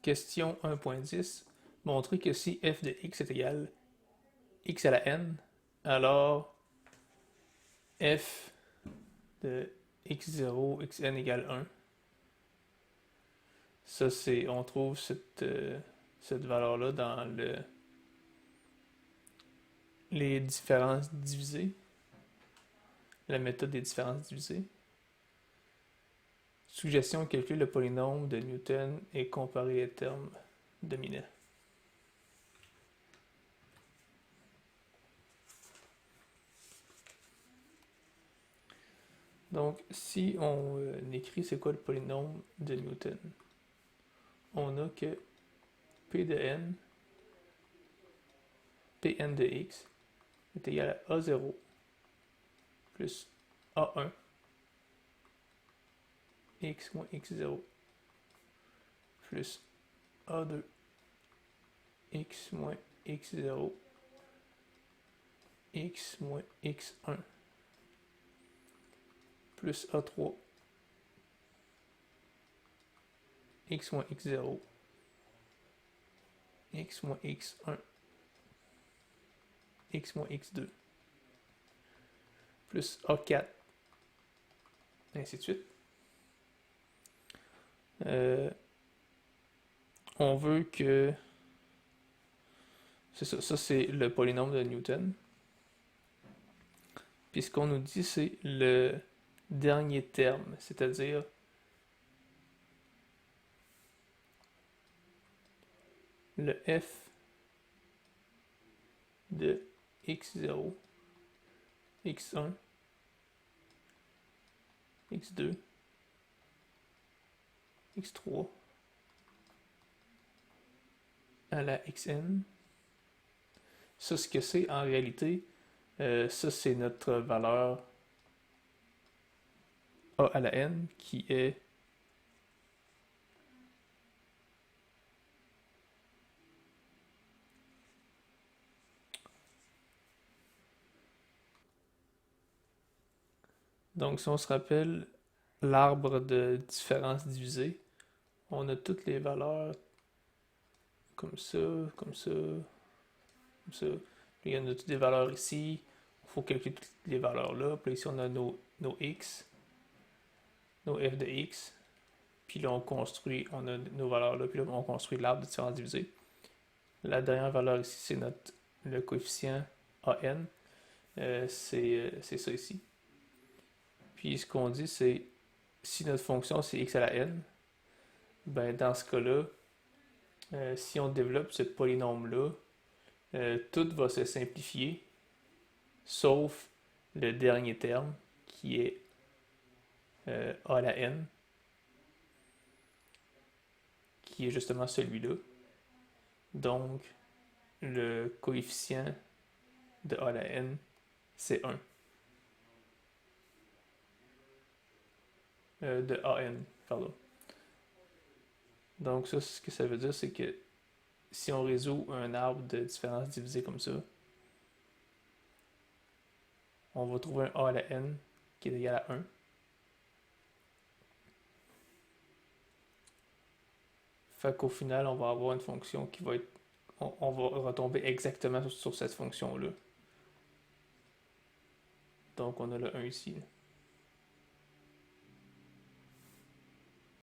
Question 1.10. Montrer que si f de x est égal x à la n, alors f de x0, xn égale 1. Ça, c'est, on trouve cette valeur-là dans les différences divisées, la méthode des différences divisées. Suggestion, calculer le polynôme de Newton et comparer les termes dominants. Donc, si on écrit c'est quoi le polynôme de Newton, on a que P de n, Pn de x est égal à A0 plus A1 x moins x0 plus A2 x moins x0 x moins x1 plus A3 x moins x0 x moins x1 x moins x2 plus A4 ainsi de suite. On veut que c'est ça c'est le polynôme de Newton. Puis ce qu'on nous dit c'est le dernier terme, c'est-à-dire le f de x0, x1, x2, x3 à la xn. Ça, ce que c'est en réalité, ça c'est notre valeur a à la n qui est donc si on se rappelle l'arbre de différence divisée, on a toutes les valeurs comme ça, comme ça, comme ça. Puis il y en a toutes des valeurs ici. Il faut calculer toutes les valeurs là. Puis ici on a nos x, nos f de x. Puis là on construit, on a nos valeurs là. Puis là on construit l'arbre de différence divisée. La dernière valeur ici c'est le coefficient an. C'est ça ici. Puis ce qu'on dit c'est si notre fonction c'est x à la n, ben dans ce cas-là, si on développe ce polynôme-là, tout va se simplifier, sauf le dernier terme, qui est a à la n, qui est justement celui-là. Donc, le coefficient de a à la n, c'est 1. De an, pardon. Donc ça, ce que ça veut dire, c'est que si on résout un arbre de différence divisée comme ça, on va trouver un a à la n qui est égal à 1. Fait qu'au final, on va avoir une fonction qui va être... On va retomber exactement sur cette fonction-là. Donc on a le 1 ici.